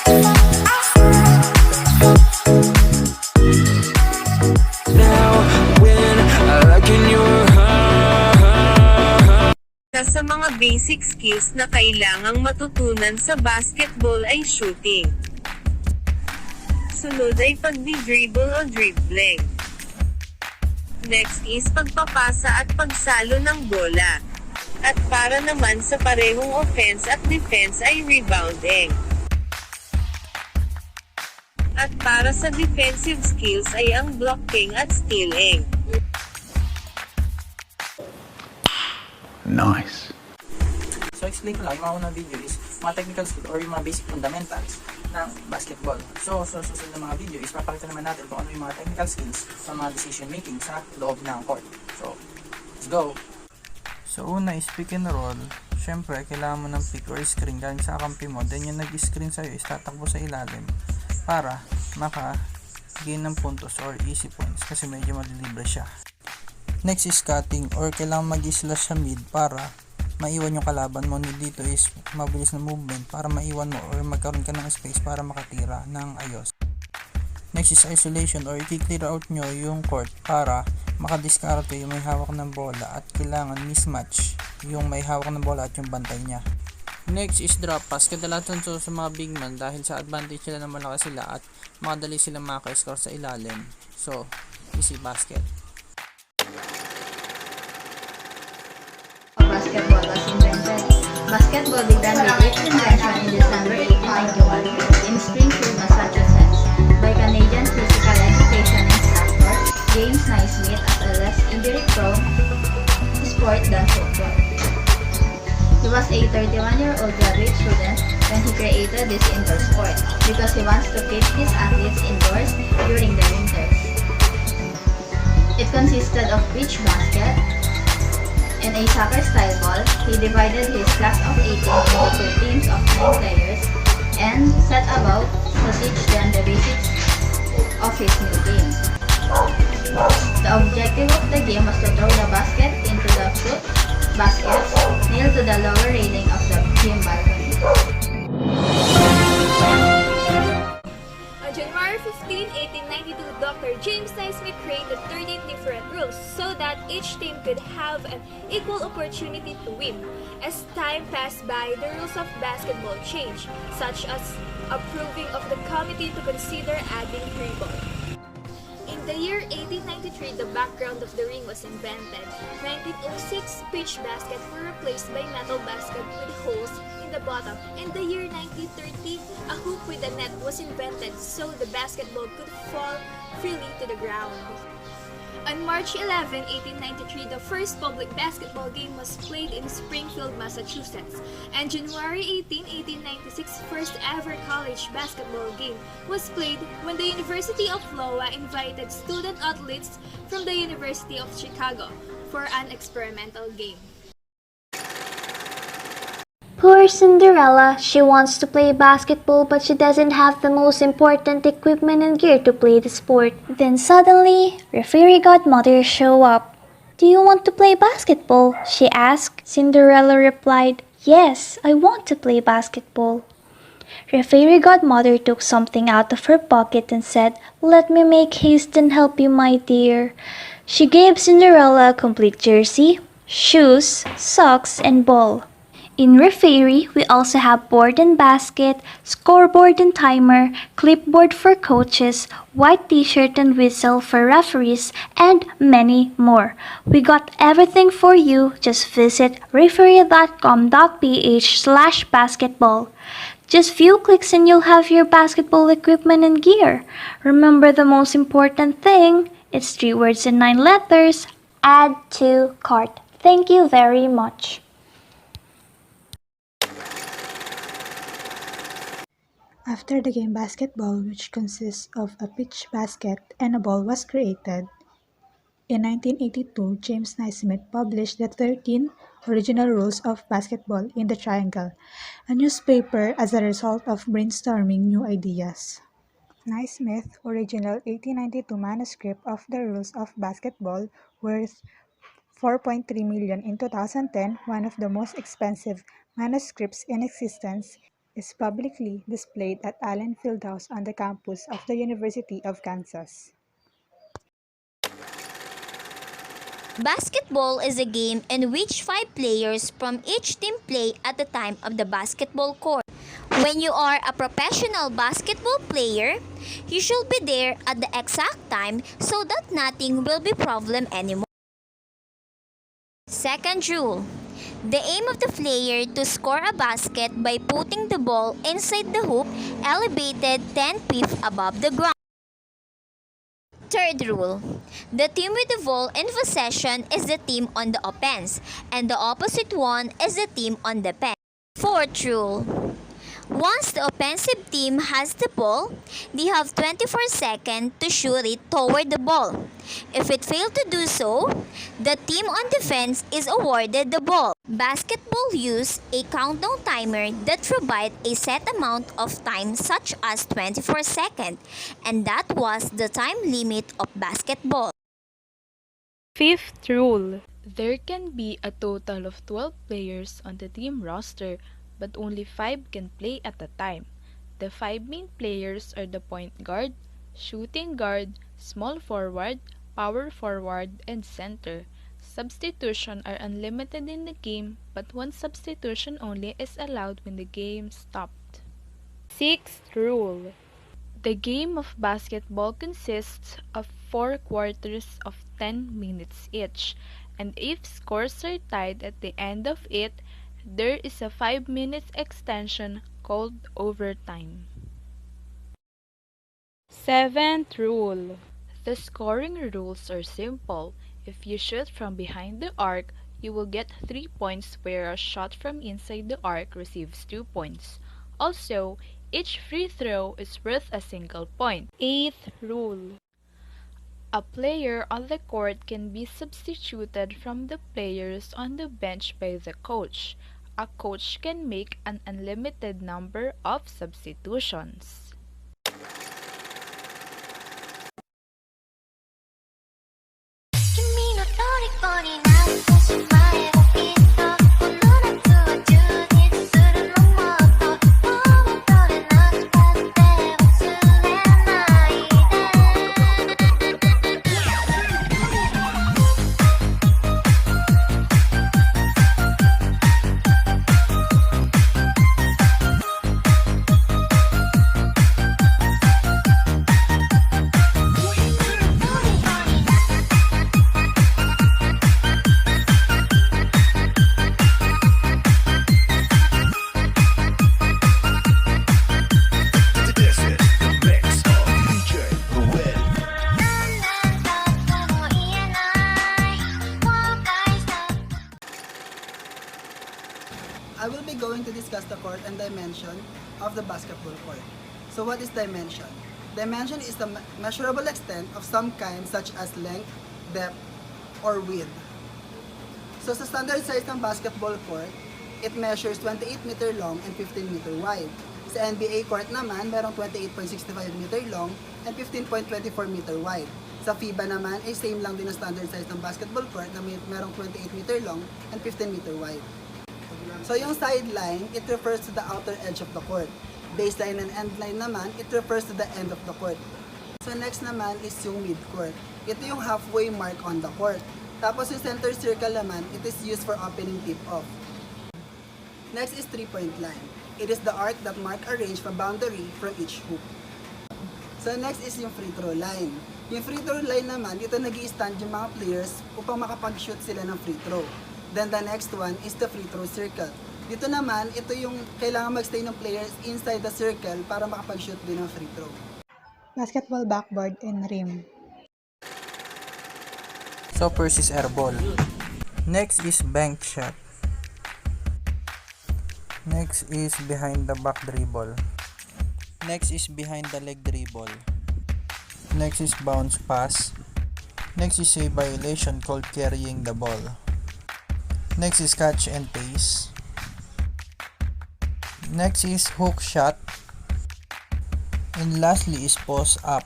Sa mga basic skills na kailangang matutunan sa basketball ay shooting. Sunod ay pagdi-dribble o dribbling. Next is pagpapasa at pagsalo ng bola. At para naman sa parehong offense at defense ay rebounding. At para sa defensive skills ay ang blocking at stealing. Nice. So explain ko lang, yung mga unang video is mga technical skill or yung mga basic fundamentals ng basketball. So susunod na mga video is papakita naman natin kung ano yung mga technical skills sa mga decision making sa loob ng court. So, let's go! So una is pick and roll. Syempre, kailangan mo ng pick or screen galing sa kampi mo. Then yung nag-screen sa'yo is tatakbo sa ilalim para maka-gain ng puntos or easy points kasi medyo malilibre siya. Next is cutting or kailangan mag-slash sa mid para maiwan yung kalaban mo. Dito is mabilis na movement para maiwan mo or magkaroon ka ng space para makatira ng ayos. Next is isolation or i-clear out nyo yung court para makadiskarte yung may hawak ng bola at kailangan mismatch yung may hawak ng bola at yung bantay niya. Next is drop pass. Kadalasan to sa mga big man dahil sa advantage sila na malakas sila at madali silang maka-score sa ilalim. So, easy basket. Basketball was invented. Basketball began with its invention in December 1891 in Springfield, Massachusetts, by Canadian physical education instructor James Naismith as a less injury-prone sport than football. He was a 31-year-old graduate student when he created this indoor sport because he wants to keep his athletes indoors during the winters. It consisted of beach basket and a soccer-style ball. He divided his class of 18 into 2 teams of 9 players and set about to teach them the basics of his new game. The objective of the game was to throw the basket into the fruit baskets nailed to the lower railing of the gym balcony. On January 15, 1892, Dr. James Naismith created 13 different rules so that each team could have an equal opportunity to win. As time passed by, the rules of basketball changed, such as approving of the committee to consider adding 3 balls. In the year 1893, the background of the ring was invented. 1906, pitch baskets were replaced by metal basket with holes in the bottom. In the year 1930, a hoop with a net was invented so the basketball could fall freely to the ground. On March 11, 1893, the first public basketball game was played in Springfield, Massachusetts. And January 18, 1896, first ever college basketball game was played when the University of Iowa invited student athletes from the University of Chicago for an experimental game. Poor Cinderella, she wants to play basketball but she doesn't have the most important equipment and gear to play the sport. Then suddenly, her fairy godmother show up. "Do you want to play basketball?" she asked. Cinderella replied, "Yes, I want to play basketball." Her fairy godmother took something out of her pocket and said, "Let me make haste and help you, my dear." She gave Cinderella a complete jersey, shoes, socks, and ball. In Referee, we also have board and basket, scoreboard and timer, clipboard for coaches, white t-shirt and whistle for referees, and many more. We got everything for you. Just visit referee.com.ph/basketball. Just few clicks and you'll have your basketball equipment and gear. Remember the most important thing, it's 3 words and 9 letters. Add to cart. Thank you very much. After the game basketball, which consists of a pitch basket and a ball, was created, in 1982, James Naismith published the 13 original rules of basketball in the Triangle, a newspaper as a result of brainstorming new ideas. Naismith's original 1892 manuscript of the rules of basketball, worth $4.3 million in 2010, one of the most expensive manuscripts in existence, is publicly displayed at Allen Fieldhouse on the campus of the University of Kansas. Basketball is a game in which 5 players from each team play at the time of the basketball court. When you are a professional basketball player, you should be there at the exact time so that nothing will be problem anymore. Second rule. The aim of the player to score a basket by putting the ball inside the hoop elevated 10 feet above the ground. Third rule. The team with the ball in possession is the team on the offense, and the opposite one is the team on defense. Fourth rule. Once the offensive team has the ball, they have 24 seconds to shoot it toward the ball. If it fails to do so, the team on defense is awarded the ball. Basketball uses a countdown timer that provides a set amount of time such as 24 seconds, and that was the time limit of basketball. Fifth rule. There can be a total of 12 players on the team roster, but only 5 can play at a time. The 5 main players are the point guard, shooting guard, small forward, power forward, and center. Substitutions are unlimited in the game, but one substitution only is allowed when the game stopped. Sixth rule. The game of basketball consists of 4 quarters of 10 minutes each, and if scores are tied at the end of it, there is a 5 minute extension called overtime. Seventh rule. The scoring rules are simple. If you shoot from behind the arc, you will get 3 points, whereas shot from inside the arc receives 2 points. Also, each free throw is worth a single point. Eighth rule. A player on the court can be substituted from the players on the bench by the coach. A coach can make an unlimited number of substitutions. I will be going to discuss the court and dimension of the basketball court. So what is dimension? Dimension is the measurable extent of some kind such as length, depth, or width. So sa standard size ng basketball court, it measures 28 meter long and 15 meter wide. Sa NBA court naman, merong 28.65 meter long and 15.24 meter wide. Sa FIBA naman, ay same lang din ang standard size ng basketball court na merong 28 meter long and 15 meter wide. So yung sideline, it refers to the outer edge of the court. Baseline and end line naman, it refers to the end of the court. So next naman is yung mid-court. Ito yung halfway mark on the court. Tapos yung center circle naman, it is used for opening tip-off. Next is 3-point line. It is the arc that mark a range from boundary from each hoop. So next is yung free throw line. Yung free throw line naman, ito nag-i-stand yung mga players upang makapag-shoot sila ng free throw. Then the next one is the free throw circle. Dito naman, ito yung kailangan magstay ng players inside the circle para makapag-shoot din ng free throw. Basketball backboard and rim. So first is air ball. Next is bank shot. Next is behind the back dribble. Next is behind the leg dribble. Next is bounce pass. Next is a violation called carrying the ball. Next is catch and pace. Next is hook shot. And lastly is post up.